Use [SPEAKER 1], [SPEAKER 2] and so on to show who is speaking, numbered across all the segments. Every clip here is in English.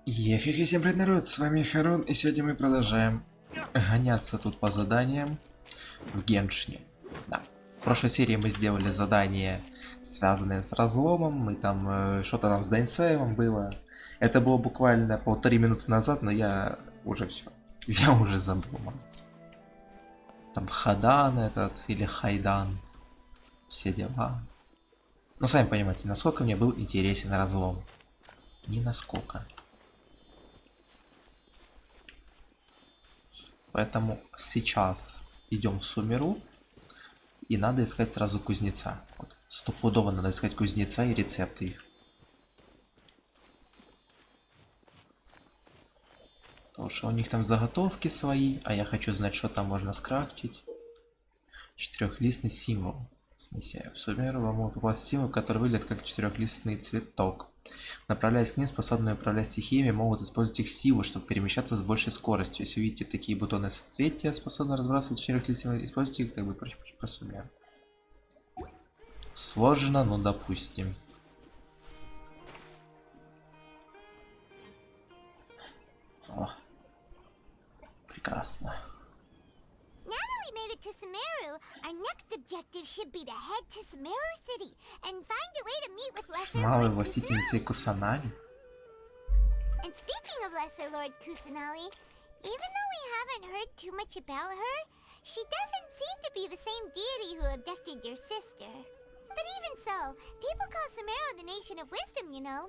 [SPEAKER 1] Ехай, всем привет, народ, с вами Харон, и сегодня мы продолжаем гоняться тут по заданиям в Геншине. Да. В прошлой серии мы сделали задание, связанное с разломом, мы там, что-то там с Дайнсаевым было. Это было буквально 1,5 минуты назад, но я уже все, я уже забыл. Там Хадан этот, или Хайдан, все дела. Ну, сами понимаете, насколько мне был интересен разлом. Ни насколько. Поэтому сейчас идем в Сумеру, и надо искать сразу кузнеца. Вот, стопудово надо искать кузнеца и рецепты их. Потому что у них там заготовки свои, а я хочу знать, что там можно скрафтить. Четырехлистный символ. В смысле, в Сумеру вам могут попасть символ, который выглядит как четырехлистный цветок. Направляясь к ним, способные управлять стихиями могут использовать их силу, чтобы перемещаться с большей скоростью. Если увидите такие бутоны соцветия, способны разбрасывать четырехлистьями, используйте их, так бы прочь по Сумеру. Сложно, но допустим. О, прекрасно.
[SPEAKER 2] To Sumeru, our next objective should be to head to Sumeru City and find a way to meet with Lesser
[SPEAKER 1] Смалой
[SPEAKER 2] Lord
[SPEAKER 1] властительницей Кусанали.
[SPEAKER 2] And speaking of Lesser Lord Kusanali, even though we haven't heard too much about her, she doesn't seem to be the same deity who abducted your sister. But even so, people call Sumeru the nation of wisdom, you know.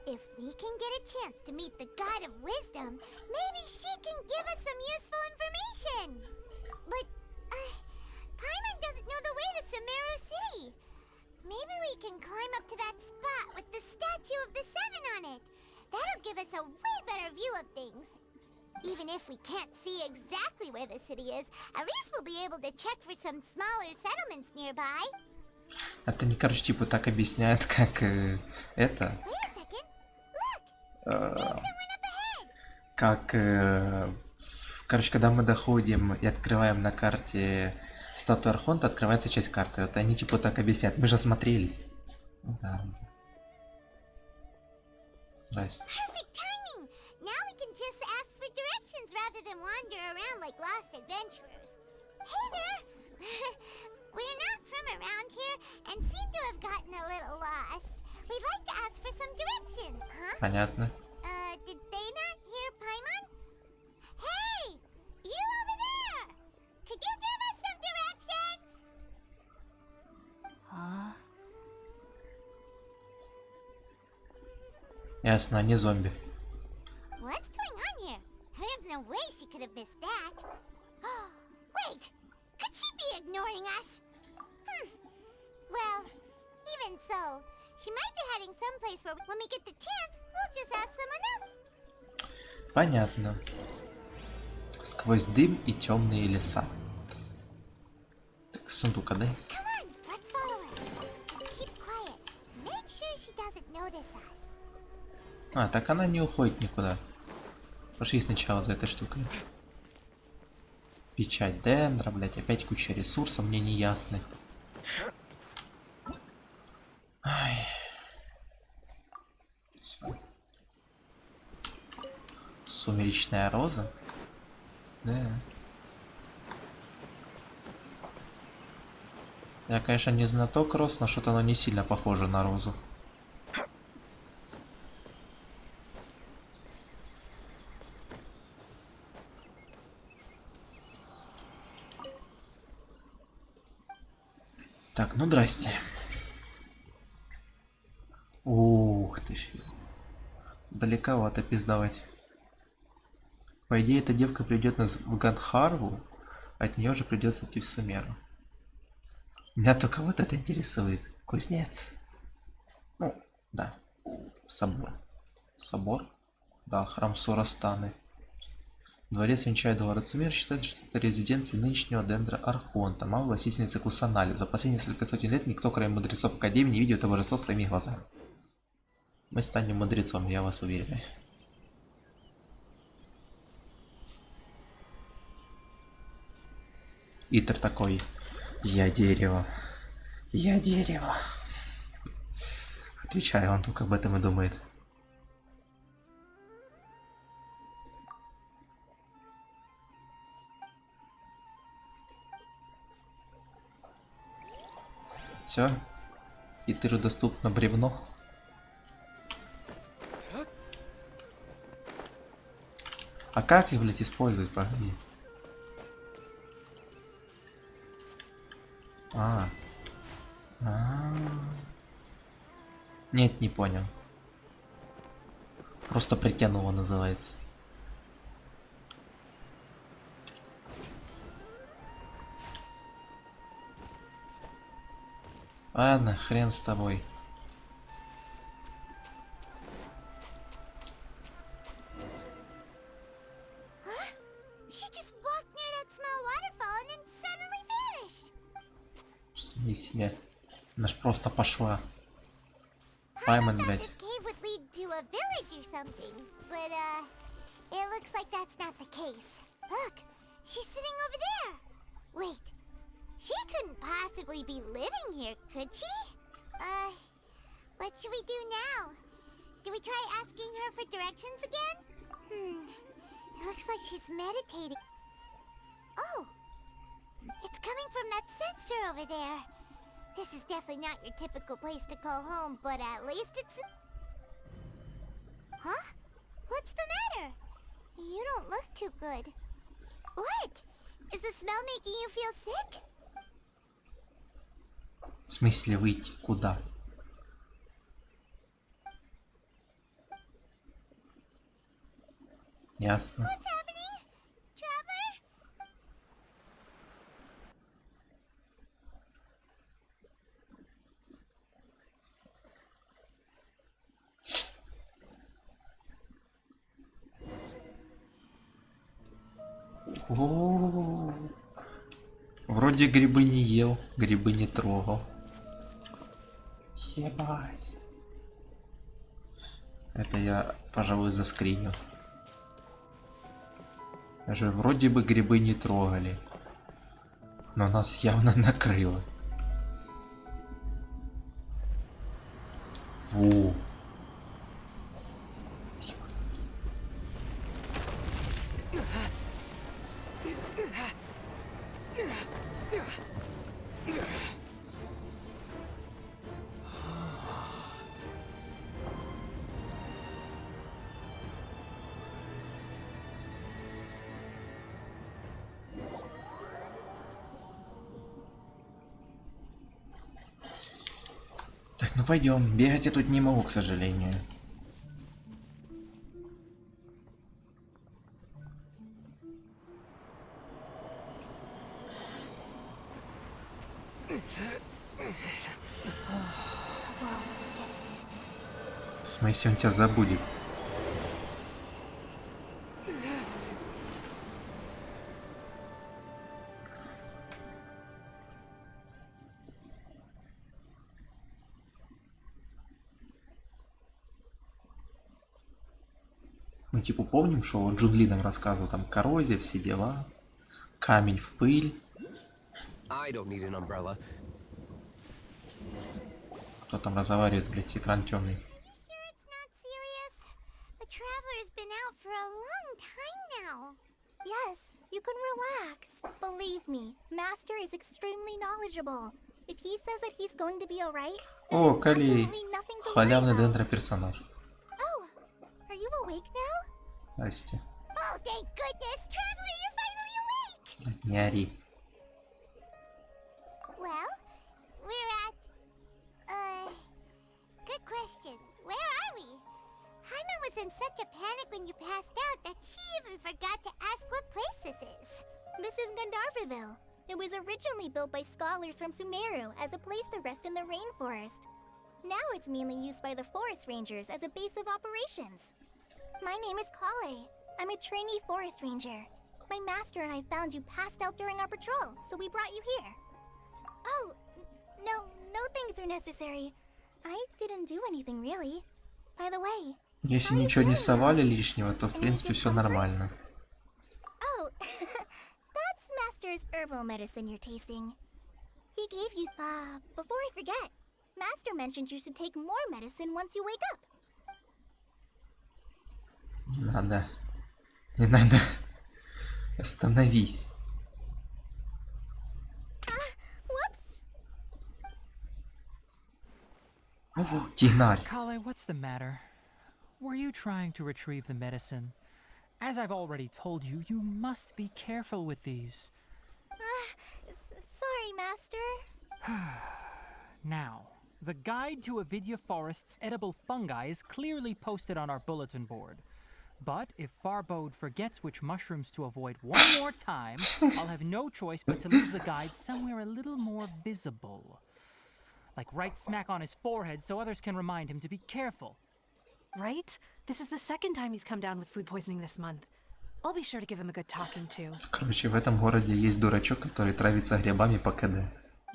[SPEAKER 2] If we can get a chance to meet the god of wisdom, maybe she can give us some useful information. But Paimon doesn't know the way to Sumeru City. Maybe we can climb up to that spot with the statue of the Seven on it. That'll give us a way better view of things. Even if we can't see exactly where the city is, at least we'll be able to check for some smaller settlements nearby.
[SPEAKER 1] Это не, короче, типа так объясняет, как это.
[SPEAKER 2] Wait a second. Look, there's someone up ahead.
[SPEAKER 1] Как, короче, когда мы доходим и открываем на карте статую Архонта, открывается часть карты. Вот они типа так объясняют. Мы же осмотрелись. Да. Здрасте.
[SPEAKER 2] Perfect timing. Now we can just ask for directions rather than wander around like lost adventurers. Hey there. We're not from around here and seem to have gotten a little lost. We'd like to ask for some directions, huh?
[SPEAKER 1] Понятно.
[SPEAKER 2] Did they not hear Paimon? Hey! You over there! Could you give us some directions? Huh?
[SPEAKER 1] Ясно, они зомби.
[SPEAKER 2] What's going on here? There's no way she could have missed that. Wait! Could she be ignoring us? Well, even so, she might be heading someplace where when we get the chance, we'll just ask someone else.
[SPEAKER 1] Понятно. Сквозь дым и темные леса. Так, сундук отдай.
[SPEAKER 2] Come on, let's follow her. Just keep quiet. Make sure she doesn't notice us.
[SPEAKER 1] А, так она не уходит никуда. Пошли сначала за этой штукой. Печать Дендра, блять, опять куча ресурсов мне неясных. Ай. Всё. Сумеречная роза? Да. Я, конечно, не знаток роз, но что-то оно не сильно похоже на розу. Так, ну здрасте. Ух ты ж. Далековато пиздавать. По идее, эта девка придет нас в Гандхарву, от нее же придется идти в Сумеру. Меня только вот это интересует. Кузнец. Ну, да. Собор. Собор? Да, храм Сурастаны. Дворец венчает дворец Сумер, считается, что это резиденция нынешнего Дендра Архонта, мама властительницы Кусанали. За последние несколько сотен лет никто, кроме мудрецов Академии, не видел это божество своими глазами. Мы станем мудрецом, я вас уверяю. Итер такой: я дерево. Я дерево. Отвечаю, он только об этом и думает. Все? И ты доступно бревно. А как их, блядь, использовать, погоди? А. Нет, не понял. Просто притянуло называется. Ладно, хрен с тобой.
[SPEAKER 2] She just walked near that small waterfall and then suddenly vanished.
[SPEAKER 1] В смысле? Она ж просто пошла.
[SPEAKER 2] I
[SPEAKER 1] Пайман,
[SPEAKER 2] thought
[SPEAKER 1] блядь.
[SPEAKER 2] this cave would lead to a village or something, but it looks like that's not the case. Look, she's sitting over there. Wait, she couldn't possibly be living here, could she? What should we do now? Do we try asking her for directions again? It looks like she's meditating. Oh, it's coming from that sensor over there. This is definitely not your typical place to call home, but at least it's... Huh? What's the matter? You don't look too good. What? Is the smell making you feel sick?
[SPEAKER 1] В смысле выйти? Куда? Ясно.
[SPEAKER 2] What's happening? Traveler?
[SPEAKER 1] О-о-о. Вроде грибы не ел, грибы не трогал. Ебать. Это я, пожалуй, заскриню. Даже вроде бы грибы не трогали. Но нас явно накрыло. Фу. Так, ну пойдем. Бегать я тут не могу, к сожалению. В смысле, он тебя забудет? Мы типа помним, что вот Джун Ли нам рассказывал, там коррозия, все дела, камень в пыль.
[SPEAKER 3] I don't need an umbrella.
[SPEAKER 1] Кто там разговаривает, блядь, экран темный.
[SPEAKER 2] You sure it's not serious? The traveler's been out for a long time now.
[SPEAKER 4] Yes, you can relax. Believe me, Master is extremely knowledgeable. If he says that he's going to be alright, then
[SPEAKER 1] О,
[SPEAKER 4] there's
[SPEAKER 1] Кали,
[SPEAKER 4] absolutely nothing to worry
[SPEAKER 1] халявный
[SPEAKER 4] about.
[SPEAKER 1] дендро-персонаж.
[SPEAKER 4] Oh, are you awake now?
[SPEAKER 1] Здрасте.
[SPEAKER 2] Oh, thank goodness! Traveler, you're finally awake!
[SPEAKER 1] Блядь, не ори.
[SPEAKER 2] Well, we're at... Good question. Where are we? Hyman was in such a panic when you passed out that she even forgot to ask what place this is.
[SPEAKER 4] This is Gandharvaville. It was originally built by scholars from Sumeru as a place to rest in the rainforest. Now it's mainly used by the forest rangers as a base of operations. My name is Kale. I'm a trainee forest ranger. My master and I found you passed out during our patrol, so we brought you here. Oh, no thanks are necessary. I didn't do anything really. By the way,
[SPEAKER 1] Если ничего не совали лишнего, то в принципе все нормально.
[SPEAKER 4] oh, that's Master's herbal medicine you're tasting. He gave you, before I forget, Master mentioned you should take more medicine once you wake up.
[SPEAKER 1] Не надо. Не надо. Остановись.
[SPEAKER 4] Whoops!
[SPEAKER 1] Тигнарь.
[SPEAKER 5] Kale, what's the matter? Were you trying to retrieve the medicine? As I've already told you, you must be careful with these.
[SPEAKER 4] Sorry, Master.
[SPEAKER 5] Now, the guide to Avidya Forest's edible fungi is clearly posted on our bulletin board. But if Farbode forgets which mushrooms to avoid one more time, I'll have no choice but to leave the guide somewhere a little more visible. Like right smack on his forehead so others can remind him to be careful.
[SPEAKER 6] Right? This is the second time he's come down with food poisoning this month. I'll be sure to give him a good talking to.
[SPEAKER 1] Короче, в этом городе есть дурачок, который травится грибами по КД.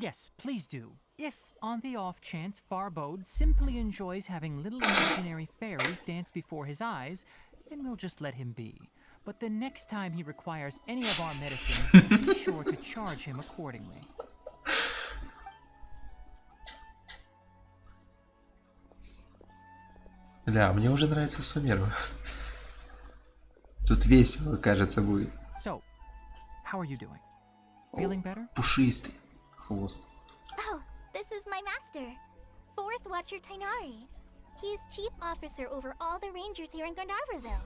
[SPEAKER 5] Yes, please do. If, on the off chance, Farbode simply enjoys having little imaginary fairies dance before his eyes, then we'll just let him be. But the next time he requires any of our medicine, be sure to charge him accordingly.
[SPEAKER 1] Бля, мне уже нравится Сумеру. Тут весело, кажется, будет.
[SPEAKER 5] So, how are you doing? Feeling better?
[SPEAKER 1] Пушистый хвост.
[SPEAKER 4] Oh, this is my master, Forest Watcher Tainari. He's chief officer over all the rangers here in Gandharvaville.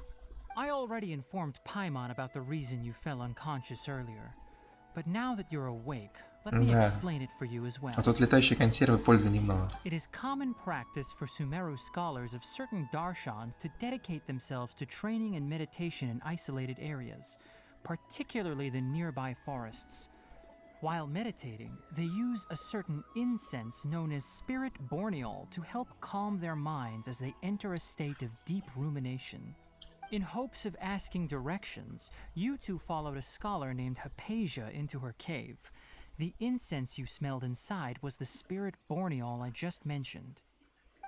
[SPEAKER 5] I already informed Paimon about the reason you fell unconscious earlier. But now that you're awake, let me
[SPEAKER 1] Да.
[SPEAKER 5] explain it for you as well.
[SPEAKER 1] А тут летающие консервы пользы немного.
[SPEAKER 5] It is common practice for Sumeru scholars of certain darshans to dedicate themselves to training and meditation in isolated areas, particularly the nearby forests. While meditating, they use a certain incense known as spirit borneol to help calm their minds as they enter a state of deep rumination. In hopes of asking directions, you two followed a scholar named Hypatia into her cave. The incense you smelled inside was the spirit borneol I just mentioned.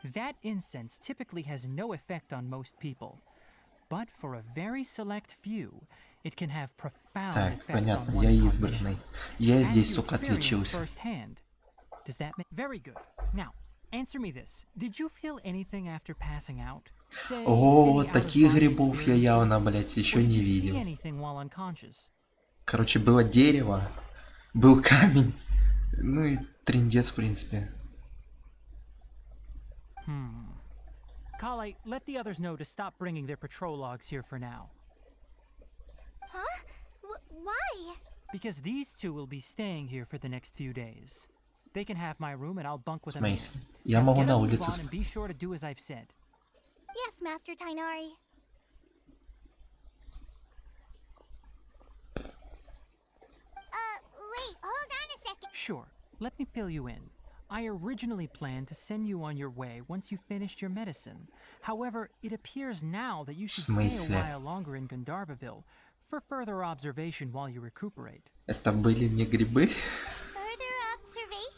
[SPEAKER 5] That incense typically has no effect on most people, but for a very select few, it can have profound
[SPEAKER 1] Так,
[SPEAKER 5] effects
[SPEAKER 1] понятно,
[SPEAKER 5] on
[SPEAKER 1] я
[SPEAKER 5] one's
[SPEAKER 1] избранный.
[SPEAKER 5] cognition.
[SPEAKER 1] Я
[SPEAKER 5] And
[SPEAKER 1] здесь,
[SPEAKER 5] you
[SPEAKER 1] сука,
[SPEAKER 5] experienced
[SPEAKER 1] отличился.
[SPEAKER 5] firsthand. Does that make very good? Now, answer me this: did you feel anything after passing out? Say,
[SPEAKER 1] О,
[SPEAKER 5] any
[SPEAKER 1] таких
[SPEAKER 5] out-of-body
[SPEAKER 1] грибов я
[SPEAKER 5] experiences?
[SPEAKER 1] явно, блядь,
[SPEAKER 5] Or
[SPEAKER 1] еще
[SPEAKER 5] did
[SPEAKER 1] не
[SPEAKER 5] you see
[SPEAKER 1] видел.
[SPEAKER 5] anything while unconscious?
[SPEAKER 1] Короче, было дерево, был камень, ну и трындец, в принципе.
[SPEAKER 5] Kale, let the others know to stop bringing their patrol logs here for now.
[SPEAKER 4] Huh? Why?
[SPEAKER 5] Because these two will be staying here for the next few days. They can have my room and I'll bunk with
[SPEAKER 1] В
[SPEAKER 5] them here.
[SPEAKER 1] смысле? Я
[SPEAKER 5] Now
[SPEAKER 1] могу
[SPEAKER 5] get
[SPEAKER 1] на
[SPEAKER 5] up, move
[SPEAKER 1] улице
[SPEAKER 5] on,
[SPEAKER 1] спать.
[SPEAKER 5] and be sure to do as I've said.
[SPEAKER 4] Yes, Master Tainari.
[SPEAKER 2] Wait, hold on a second.
[SPEAKER 5] Sure, let me fill you in. I originally planned to send you on your way once you finished your medicine. However, it appears now that you should stay
[SPEAKER 1] смысле?
[SPEAKER 5] a while longer in Gandharvaville for further observation while you recuperate.
[SPEAKER 1] Это были не грибы?
[SPEAKER 2] Further observation?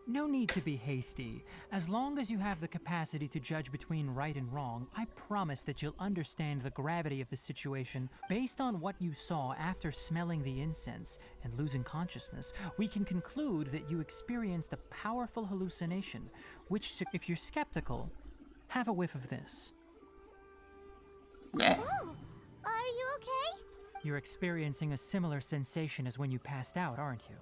[SPEAKER 5] No need to be hasty. As long as you have the capacity to judge between right and wrong, I promise that you'll understand the gravity of the situation. Based on what you saw after smelling the incense and losing consciousness, we can conclude that you experienced a powerful hallucination, which, if you're skeptical, have a whiff of this.
[SPEAKER 2] Oh, are you okay?
[SPEAKER 5] You're experiencing a similar sensation as when you passed out, aren't you?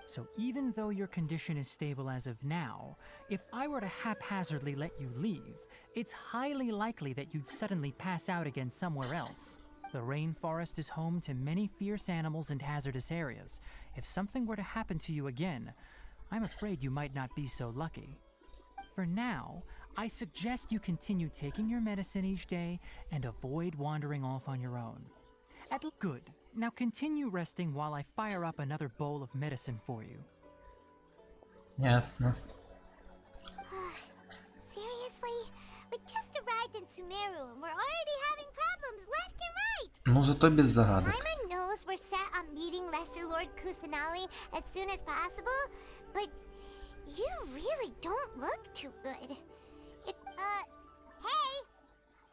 [SPEAKER 5] So even though your condition is stable as of now, if I were to haphazardly let you leave, it's highly likely that you'd suddenly pass out again somewhere else. The rainforest is home to many fierce animals and hazardous areas. If something were to happen to you again, I'm afraid you might not be so lucky. For now, I suggest you continue taking your medicine each day and avoid wandering off on your own. Good. Now continue resting while I fire up another bowl of medicine for you.
[SPEAKER 1] Ясно.
[SPEAKER 2] Seriously? We just arrived in Sumeru and we're already having problems left and right.
[SPEAKER 1] Ну зато без загадок.
[SPEAKER 2] Paimon knows we're set on meeting Lesser Lord Kusanali as soon as possible, but you really don't look too good. Hey!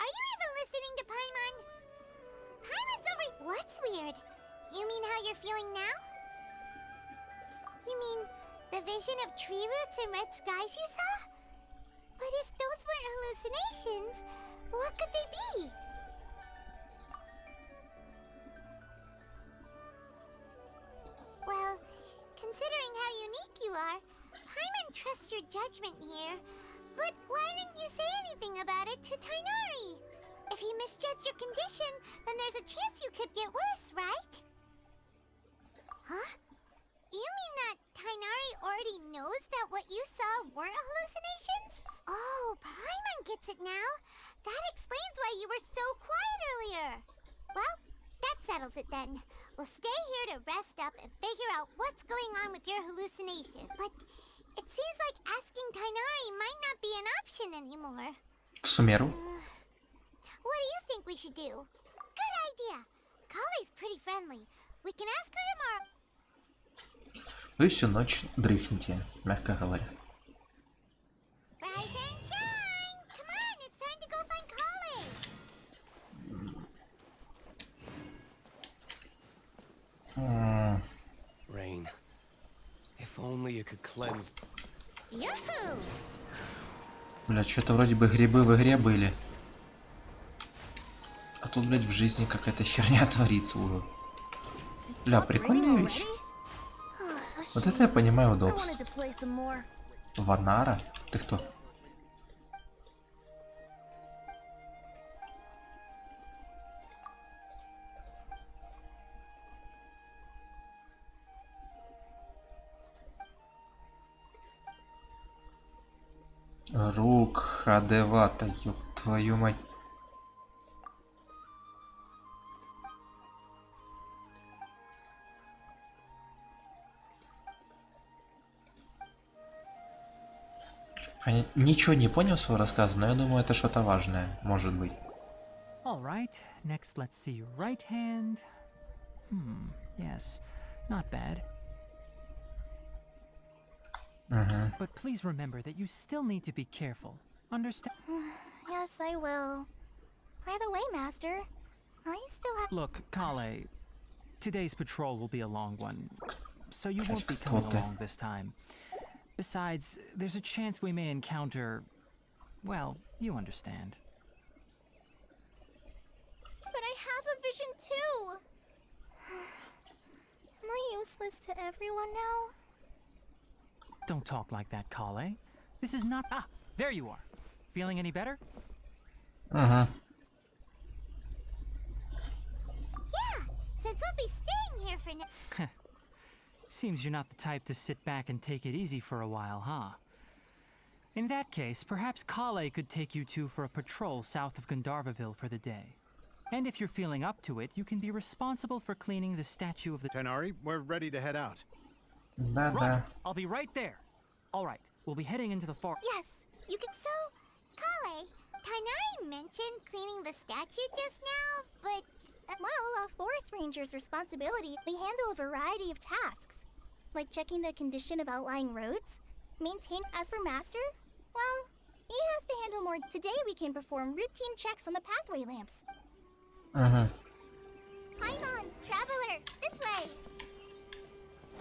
[SPEAKER 2] Are you even listening to Paimon? Paimon's over... What's weird? You mean how you're feeling now? You mean the vision of tree roots and red skies you saw? But if those weren't hallucinations, what could they be? Well, considering how unique you are, Paimon trusts your judgment here, but why didn't you say anything about it to Tainari? If he misjudged your condition, then there's a chance you could get worse, right? Huh? You mean that Tainari already knows that what you saw weren't hallucinations? Oh, Paimon gets it now. That explains why you were so quiet earlier. Well, that settles it then. We'll stay here to rest up and figure out what's going on with your hallucination. But it seems like asking Tainari might not be an option anymore.
[SPEAKER 1] В Сумеру.
[SPEAKER 2] What do you think we should do? Good idea. Kale's pretty friendly. We can ask her tomorrow.
[SPEAKER 1] Вы всю ночь дрыхнете, мягко говоря.
[SPEAKER 2] Rise and shine! Come on, it's time to go find Kale.
[SPEAKER 3] Rain. If only you could cleanse.
[SPEAKER 2] Yahoo!
[SPEAKER 1] Бля, что-то вроде бы грибы в игре были. А тут, блядь, в жизни какая-то херня творится уже. Бля, прикольная вещь. Вот это я понимаю удобство. Ванара? Ты кто? Рук хадевата, ёб твою мать. Ничего не понял своего рассказа, но я думаю, это что-то важное, может быть.
[SPEAKER 5] All right, next let's see your right hand. Yes, not bad. But please remember that you still need to be careful. Understand?
[SPEAKER 4] Yes, I will. By the way, Master, I still have.
[SPEAKER 5] Look, Kale, today's patrol will be a long one, so you won't be coming along this time. Besides, there's a chance we may encounter... well, you understand.
[SPEAKER 4] But I have a vision too! Am I useless to everyone now?
[SPEAKER 5] Don't talk like that, Kale. This is not... Ah, there you are. Feeling any better?
[SPEAKER 2] Yeah, since we'll be staying here for now.
[SPEAKER 5] Seems you're not the type to sit back and take it easy for a while, huh? In that case, perhaps Kale could take you two for a patrol south of Gandharvaville for the day. And if you're feeling up to it, you can be responsible for cleaning the statue of the...
[SPEAKER 7] Tainari, we're ready to head out.
[SPEAKER 1] Да-да.
[SPEAKER 5] I'll be right there. All right, we'll be heading into the forest.
[SPEAKER 2] Yes, you can. So, Kale, Tainari mentioned cleaning the statue just now, but...
[SPEAKER 4] Well, a forest ranger's responsibility, they handle a variety of tasks. Like checking the condition of outlying roads, maintain... As for Master, well, he has to handle more. Today we can perform routine checks on the pathway lamps. Paimon, Traveler, this way!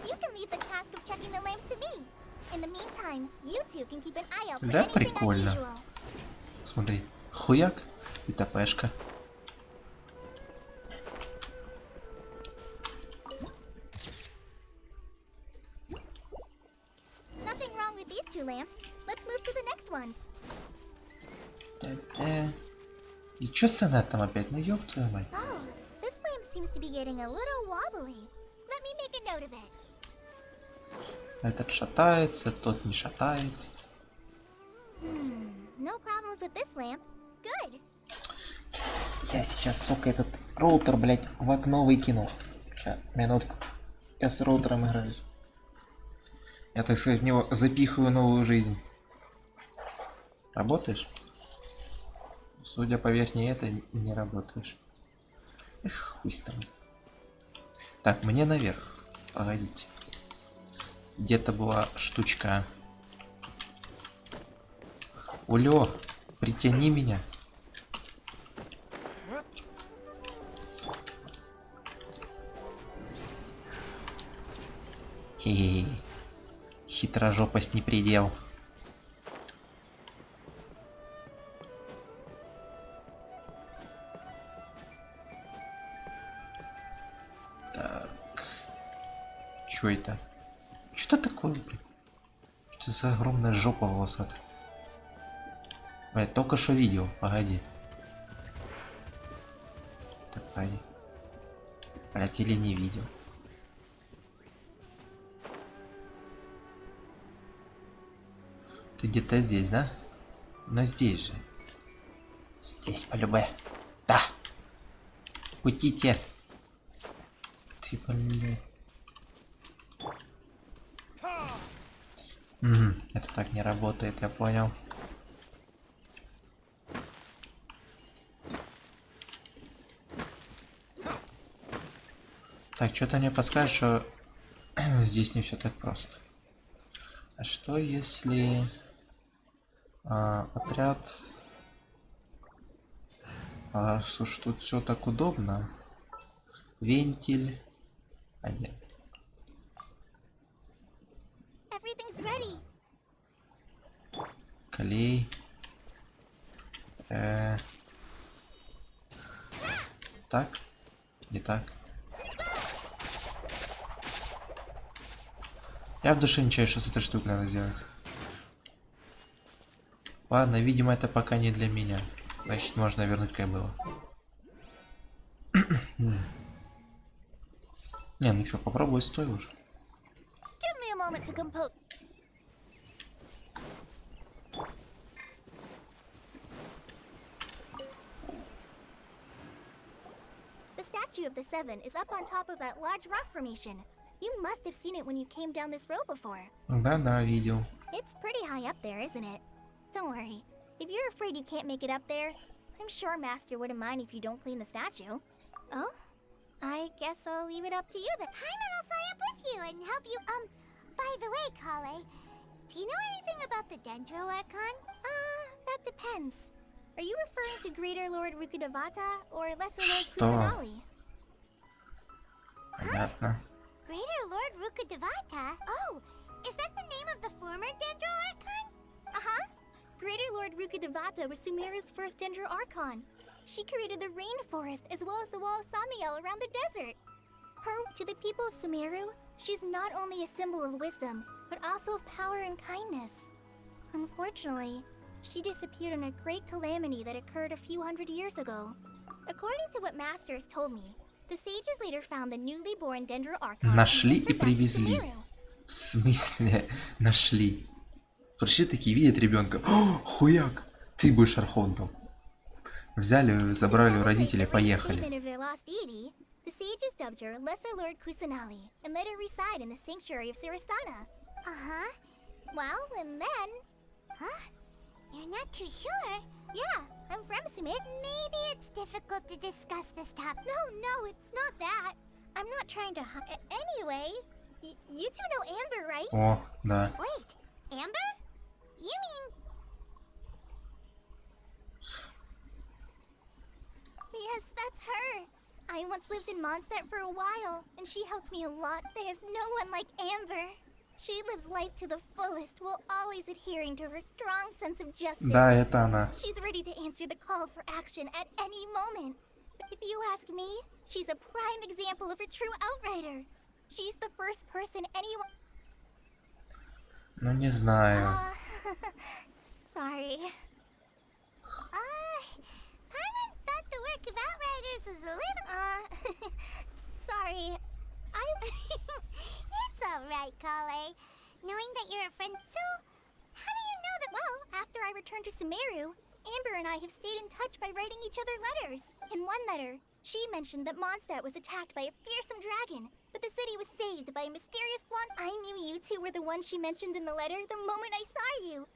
[SPEAKER 4] You can leave the task of checking the lamps to me. In the meantime, you two can keep an eye out for
[SPEAKER 1] Да,
[SPEAKER 4] anything
[SPEAKER 1] прикольно.
[SPEAKER 4] unusual.
[SPEAKER 1] Смотри, хуяк и тпшка.
[SPEAKER 4] Nothing wrong with these two lamps. Let's move to the next ones.
[SPEAKER 1] Да-да. И чё с инетом опять? Ну ёб твою мать.
[SPEAKER 4] Oh, this lamp seems to be getting a little wobbly. Let me make a note of it.
[SPEAKER 1] Этот шатается, тот не шатается.
[SPEAKER 4] No problems with this lamp. Good.
[SPEAKER 1] Я сейчас, сука, этот роутер, блядь, в окно выкинул. Сейчас, минутку. Я с роутером играюсь. Я, так сказать, в него запихиваю новую жизнь. Работаешь? Судя по верхней этой, не работаешь. Эх, хуй с тобой. Так, мне наверх. Погодите. Где-то была штучка. Улё, притяни меня. Хе-хе-хе. Хитрожопость не предел. Так. Чё это? Что такое, блин? Что Что за огромная жопа волосатая? Я только что видел, погоди. Так, погоди. Блять, или не видел. Ты где-то здесь, да? Но здесь же. Здесь по-любе. Да. Путите. Ты, блядь. Это так не работает, я понял. Так, что-то мне подскажет, что здесь не все так просто. А что если отряд... слушай, тут все так удобно. Вентиль. Нет.
[SPEAKER 4] Everything's ready.
[SPEAKER 1] Клей. Так? Не так. Я в душе не чаю, что с этой штукой надо сделать. Ладно, видимо, это пока не для меня. Значит, можно вернуть, как было. Не, ну что, попробуй, стой уже.
[SPEAKER 4] Give me a moment to compose. The statue of the Seven is up on top of that large rock formation. You must have seen it when you came down this road before.
[SPEAKER 1] Да-да, видел.
[SPEAKER 4] It's pretty high up there, isn't it? Don't worry. If you're afraid you can't make it up there, I'm sure Master wouldn't mind if you don't clean the statue. Oh? I guess I'll leave it up to you then.
[SPEAKER 2] Paimon will fly up with you and help you. By the way, Kale, do you know anything about the Dendro Archon?
[SPEAKER 4] That depends. Are you referring to Greater Lord Rukkhadevata or Lesser Lord
[SPEAKER 1] Что?
[SPEAKER 4] Kusanali?
[SPEAKER 1] Понятно.
[SPEAKER 2] Greater Lord Rukkhadevata? Oh, is that the name of the former Dendro Archon?
[SPEAKER 4] Uh-huh. Greater Lord Rukkhadevata was Sumeru's first Dendro Archon. She created the rainforest as well as the wall of Samiel around the desert. To the people of Sumeru, she's not only a symbol of wisdom, but also of power and kindness. Unfortunately, she disappeared in a great calamity that occurred a few hundred years ago. According to what Master has told me, the sages later found the newly born Dendro Archon.
[SPEAKER 1] Нашли и привезли. В смысле нашли? Пришли такие, видят ребенка. О, хуяк! Ты будешь архонтом. Взяли, забрали у родителей, поехали.
[SPEAKER 4] The sages dubbed her Lesser Lord Kusanali and let her reside in the sanctuary of Sarastana.
[SPEAKER 2] Uh-huh.
[SPEAKER 4] Well, and then...
[SPEAKER 2] Huh? You're not too sure?
[SPEAKER 4] Yeah, I'm from Sumer.
[SPEAKER 2] Maybe it's difficult to discuss this topic.
[SPEAKER 4] No, it's not that. I'm not trying to anyway, you two know Amber, right?
[SPEAKER 1] О, да.
[SPEAKER 2] Wait, Amber? You mean...
[SPEAKER 4] Yes, that's her. I once lived in Mondstadt for a while, and she helped me a lot. There's no one like Amber. She lives life to the fullest while always adhering to her strong sense of justice.
[SPEAKER 1] Да, это она.
[SPEAKER 4] She's ready to answer the call for action at any moment. If you ask me, she's a prime example of a true outrider. She's the first person anyone...
[SPEAKER 1] Ну, не знаю.
[SPEAKER 4] Sorry.
[SPEAKER 2] Paimon thought the work of Outriders was a little...
[SPEAKER 4] Sorry.
[SPEAKER 2] It's alright, Kale. Knowing that you're a friend, so... How do you know that...
[SPEAKER 4] Well, after I returned to Sumeru, Amber and I have stayed in touch by writing each other letters. In one letter, she mentioned that Mondstadt was attacked by a fearsome dragon, but the city was saved by a mysterious blonde... I knew you two were the ones she mentioned in the letter the moment I saw you.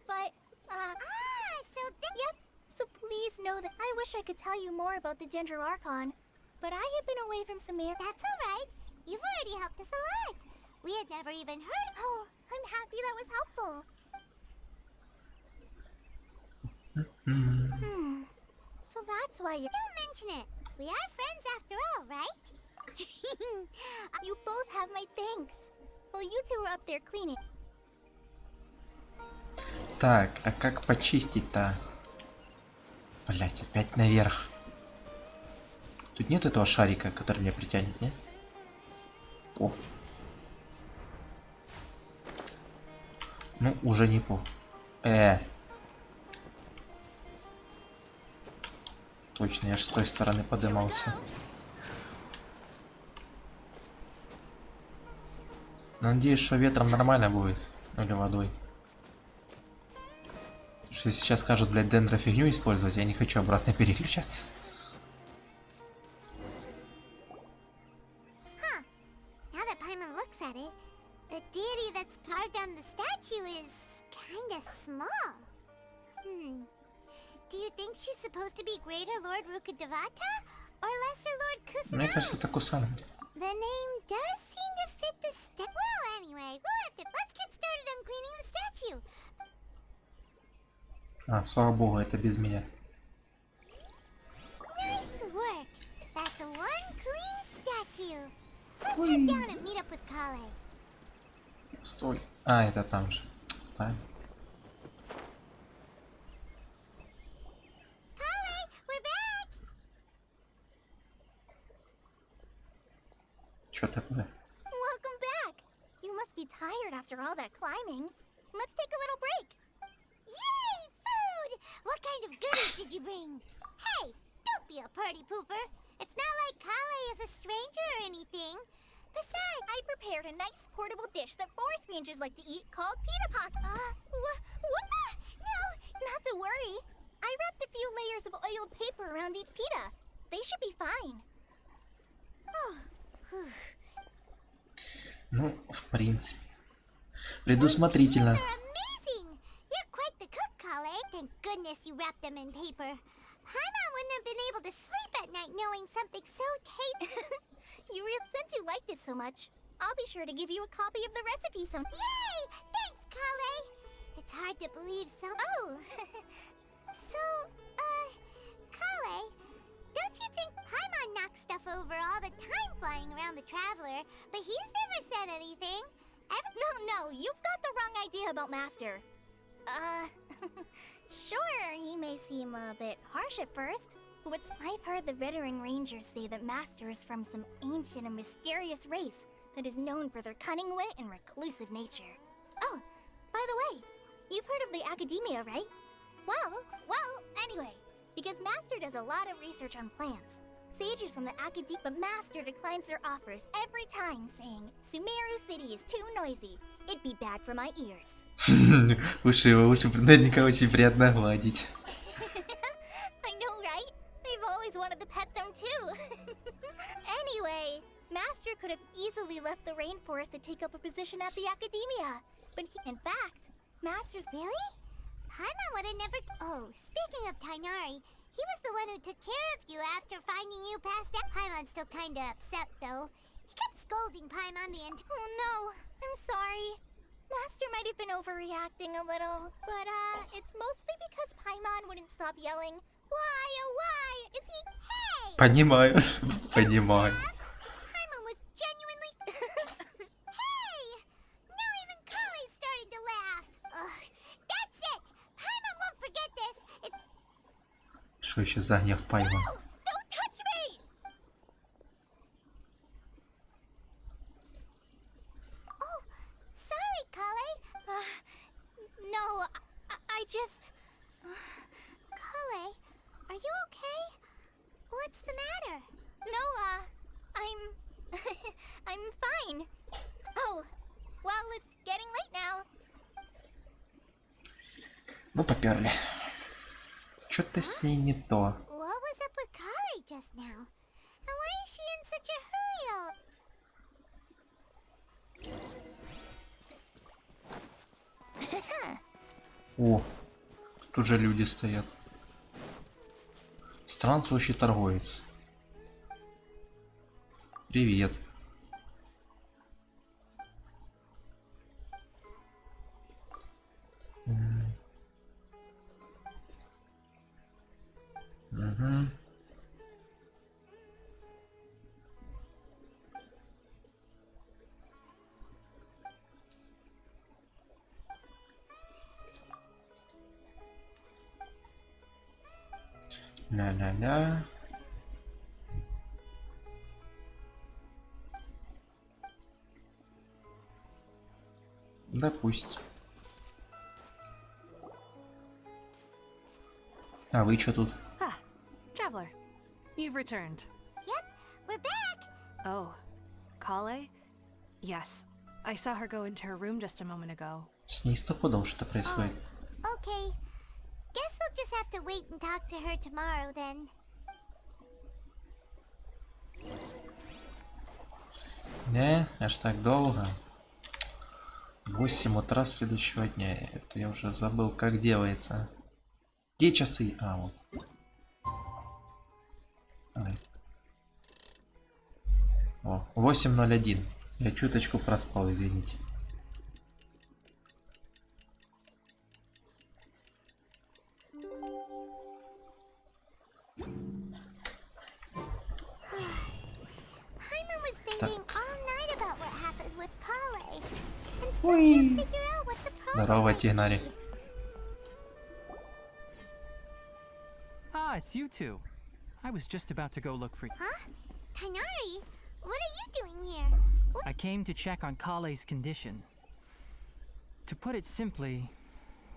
[SPEAKER 4] But, Yep. So please know that I wish I could tell you more about the Dendro Archon, but I have been away from Sumer.
[SPEAKER 2] That's alright. You've already helped us a lot. We had never even heard...
[SPEAKER 4] Oh, I'm happy that was helpful. So that's why you...
[SPEAKER 2] Don't mention it. We are friends after all, right?
[SPEAKER 4] You both have my thanks. Well, you two were up there cleaning.
[SPEAKER 1] Так, а как почистить-то? Блять, опять наверх. Тут нет этого шарика, который меня притянет, не? О. Ну, уже не по. Точно, я же с той стороны подымался. Надеюсь, что ветром нормально будет. Ну, или водой. Потому что если сейчас скажут, блядь, дендрофигню использовать, я не хочу обратно переключаться.
[SPEAKER 2] Now that Paimon looks at it, the deity that's carved on the statue is kinda small. Do you think she's supposed to be Greater Lord Rukkhadevata or Lesser Lord
[SPEAKER 1] Мне
[SPEAKER 2] Kusanagi?
[SPEAKER 1] кажется, это Кусан.
[SPEAKER 2] The name does seem to fit the well, anyway, let's get started on cleaning the statue.
[SPEAKER 1] А, слава богу, это без меня.
[SPEAKER 2] Nice work. That's one clean statue. Let's head down and meet up with Kale.
[SPEAKER 1] Стой. А, это там же. Правильно.
[SPEAKER 2] Kale, we're back.
[SPEAKER 1] Чё такое?
[SPEAKER 4] Welcome back! You must be tired after all that climbing. Let's take a little break.
[SPEAKER 2] Yay, food! What kind of goodies did you bring? Hey, don't be a party pooper. It's not like Kale is a stranger or anything. Besides,
[SPEAKER 4] I prepared a nice portable dish that forest rangers like to eat called pita pock. What? No, not to worry. I wrapped a few layers of oiled paper around each pita. They should be fine.
[SPEAKER 1] Ну, в принципе. Предусмотрительно.
[SPEAKER 2] these are amazing. You're quite the cook, Kale. Thank goodness you wrapped them in paper. Paimon wouldn't have been able to sleep at night knowing something so tasty.
[SPEAKER 4] Since you liked it so much, I'll be sure to give you a copy of the recipe some.
[SPEAKER 2] Yay! Thanks, Kale. It's hard to believe some.
[SPEAKER 4] Oh,
[SPEAKER 2] So, Kale, don't you think Paimon knocks stuff over all the time flying around the Traveler, but he's never said anything?
[SPEAKER 4] no, you've got the wrong idea about Master. Sure, he may seem a bit harsh at first, but I've heard the veteran rangers say that Master is from some ancient and mysterious race that is known for their cunning wit and reclusive nature. Oh, by the way, you've heard of the Academia, right? Well, anyway, because Master does a lot of research on plants. Sages from the Academia, but Master declines their offers every time, saying, Sumeru City is too noisy. It'd be bad for my ears.
[SPEAKER 1] Уши его, наверняка очень приятно гладить.
[SPEAKER 4] I know, right? I've always wanted to pet them too. Anyway, Master could have easily left the rainforest to take up a position at the Academia. But in fact, Master's...
[SPEAKER 2] Really? Paimon would have never... Oh, speaking of Tainari, he was the one who took care of you after finding you passed out. Paimon's still kinda upset, though. He kept scolding Paimon the entire...
[SPEAKER 4] Oh no, I'm sorry. Master might have been overreacting a little, but it's mostly because Paimon wouldn't stop yelling, Why, oh why, is he... Hey!
[SPEAKER 1] Понимаю, понимаю.
[SPEAKER 2] Paimon was genuinely... Hey! Now even Kale's starting to laugh. Ugh, that's it! Paimon won't forget this. It's...
[SPEAKER 1] Что еще за гнев Паймон?
[SPEAKER 4] No! Don't touch me!
[SPEAKER 2] Oh, sorry, Kale.
[SPEAKER 4] No, I just...
[SPEAKER 2] Kale, are you okay? What's the matter?
[SPEAKER 4] No, I'm fine. Oh, well, it's getting late now.
[SPEAKER 1] Ну, поперли. Что-то с ней не то.
[SPEAKER 2] What was up with Kale just now? And why is she in such a hurry all...
[SPEAKER 1] О, тут же люди стоят. Странствующий торговец. Привет. Угу. Ля-ля-ля. Допустим. А вы чё тут?
[SPEAKER 6] Ah, traveler. You've returned.
[SPEAKER 2] Yep, we're back.
[SPEAKER 6] Oh, Kale? Yes. I saw her go into her room just a moment ago.
[SPEAKER 1] С ней стопудово что-то происходит.
[SPEAKER 2] Okay. Guess we'll just have to wait and talk to her tomorrow then.
[SPEAKER 1] Не, аж так долго. 8 утра следующего дня. Это я уже забыл, как делается. Где часы? А, вот. Ай. О, 8:01. Я чуточку проспал, извините.
[SPEAKER 2] Paimon was thinking all night about what happened with Kale. And still
[SPEAKER 1] Ой.
[SPEAKER 2] can't figure out what the problem
[SPEAKER 1] Здорово,
[SPEAKER 2] might
[SPEAKER 1] Тигнари.
[SPEAKER 2] be.
[SPEAKER 5] Ah, it's you two. I was just about to go look for you.
[SPEAKER 2] Huh? Tainari, what are you doing here? What?
[SPEAKER 5] I came to check on Kale's condition. To put it simply,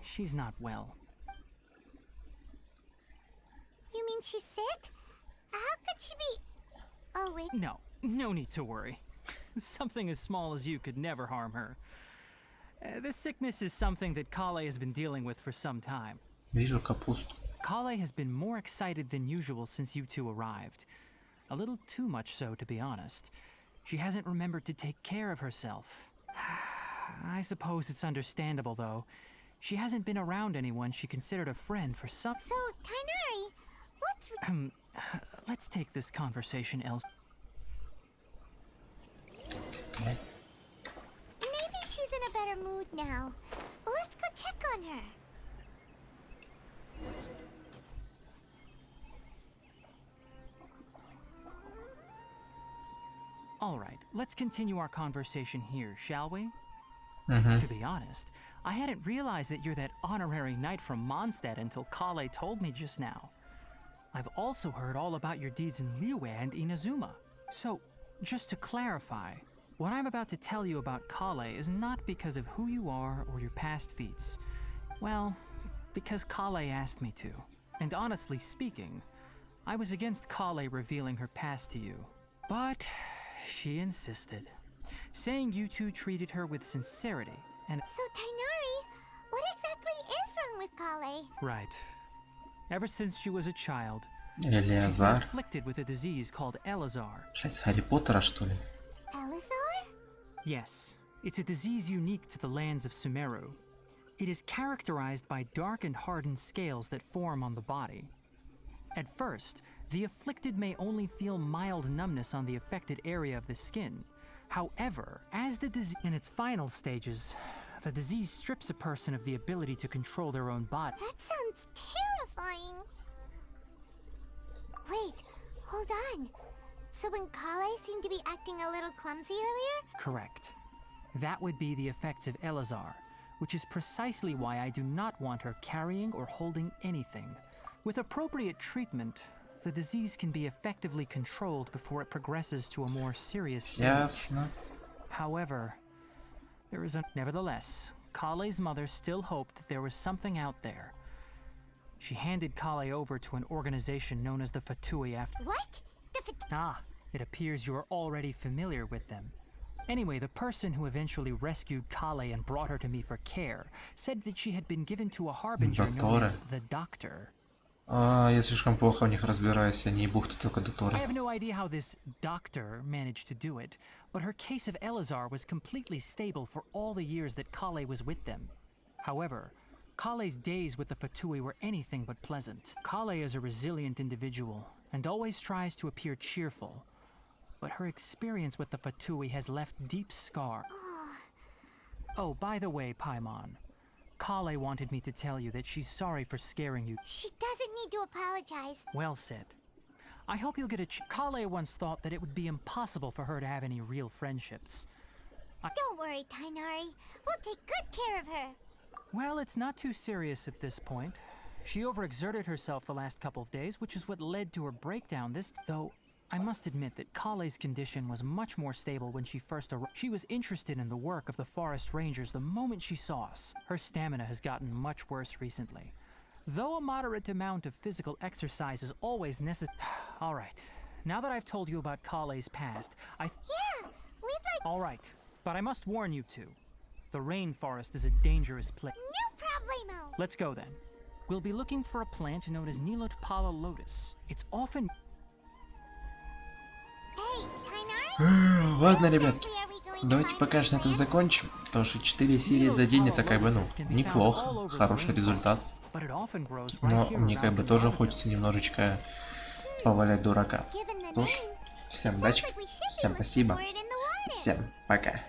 [SPEAKER 5] she's not well.
[SPEAKER 2] You mean she's sick? How could she be? Oh wait.
[SPEAKER 5] No need to worry. Something as small as you could never harm her. This sickness is something that Kale has been dealing with for some time.
[SPEAKER 1] Вижу капусту.
[SPEAKER 5] Kale has been more excited than usual since you two arrived. A little too much so, to be honest. She hasn't remembered to take care of herself. I suppose it's understandable, though. She hasn't been around anyone she considered a friend for some...
[SPEAKER 2] So Tainari, what's?
[SPEAKER 5] Let's take this conversation elsewhere.
[SPEAKER 1] Блядь.
[SPEAKER 2] Maybe she's in a better mood now. Let's go check on her.
[SPEAKER 5] All right, let's continue our conversation here, shall we?
[SPEAKER 1] Угу.
[SPEAKER 5] To be honest, I hadn't realized that you're that honorary knight from Mondstadt until Kale told me just now. I've also heard all about your deeds in Liyue and Inazuma. So, just to clarify, what I'm about to tell you about Kale is not because of who you are or your past feats. Well, because Kale asked me to. And honestly speaking, I was against Kale revealing her past to you. But she insisted, saying you two treated her with sincerity and...
[SPEAKER 2] So Tainari, what exactly is wrong with Kale?
[SPEAKER 5] Right. Ever since she was a child, she's been
[SPEAKER 1] Элиазар.
[SPEAKER 5] afflicted with a disease called Elazar.
[SPEAKER 1] Блядь, с Гарри Поттера, что ли?
[SPEAKER 2] Elazar?
[SPEAKER 5] Yes, it's a disease unique to the lands of Sumeru. It is characterized by dark and hardened scales that form on the body. At first, the afflicted may only feel mild numbness on the affected area of the skin. However, as the disease in its final stages, the disease strips a person of the ability to control their own body.
[SPEAKER 2] That sounds terrifying. Wait, hold on. So when Kale seemed to be acting a little clumsy earlier?
[SPEAKER 5] Correct. That would be the effects of Elazar, which is precisely why I do not want her carrying or holding anything. With appropriate treatment, the disease can be effectively controlled before it progresses to a more serious stage.
[SPEAKER 1] Ясно.
[SPEAKER 5] However, there is a... Nevertheless, Kale's mother still hoped that there was something out there. She handed Kale over to an organization known as the Fatui after...
[SPEAKER 2] What?
[SPEAKER 5] Ah, it appears you are already familiar with them. Anyway, the person who eventually rescued Kale and brought her to me for care said that she had been given to a harbinger known as the Doctor.
[SPEAKER 1] А, я слишком плохо в них разбираюсь, я не ебу, кто только Доторы.
[SPEAKER 5] I have no idea how this doctor managed to do it, but her case of Elazar was completely stable for all the years that Kale was with them. However, Kale's days with the Fatui were anything but pleasant. Kale is a resilient individual and always tries to appear cheerful, but her experience with the Fatui has left deep scar. Oh, by the way, Paimon, Kale wanted me to tell you that she's sorry for scaring you.
[SPEAKER 2] She doesn't need to apologize.
[SPEAKER 5] Well said. I hope you'll get a Kale once thought that it would be impossible for her to have any real friendships.
[SPEAKER 2] Don't worry, Tainari. We'll take good care of her.
[SPEAKER 5] Well, it's not too serious at this point. She overexerted herself the last couple of days, which is what led to her breakdown though I must admit that Kale's condition was much more stable when she first arrived. She was interested in the work of the forest rangers the moment she saw us. Her stamina has gotten much worse recently, Though a moderate amount of physical exercise is always necessary. All right. Now that I've told you about Kale's past,
[SPEAKER 2] Yeah, we'd like...
[SPEAKER 5] All right, but I must warn you two. The rainforest is a dangerous place.
[SPEAKER 2] No problemo!
[SPEAKER 5] Let's go then. We'll be looking for a plant known as Nilotpala lotus. It's often...
[SPEAKER 2] Hey, Tainari?
[SPEAKER 1] Ладно, ребятки,
[SPEAKER 2] Exactly are we going to
[SPEAKER 1] давайте
[SPEAKER 2] find
[SPEAKER 1] пока что на этом закончим. Потому что 4 серии за день это как бы, ну, неплохо, хороший результат. Но мне как бы тоже хочется немножечко повалять дурака.
[SPEAKER 2] Given the
[SPEAKER 1] Тоже
[SPEAKER 2] name,
[SPEAKER 1] всем
[SPEAKER 2] sounds
[SPEAKER 1] удачи,
[SPEAKER 2] like we should be
[SPEAKER 1] всем
[SPEAKER 2] looking
[SPEAKER 1] спасибо,
[SPEAKER 2] for it in the water.
[SPEAKER 1] всем пока.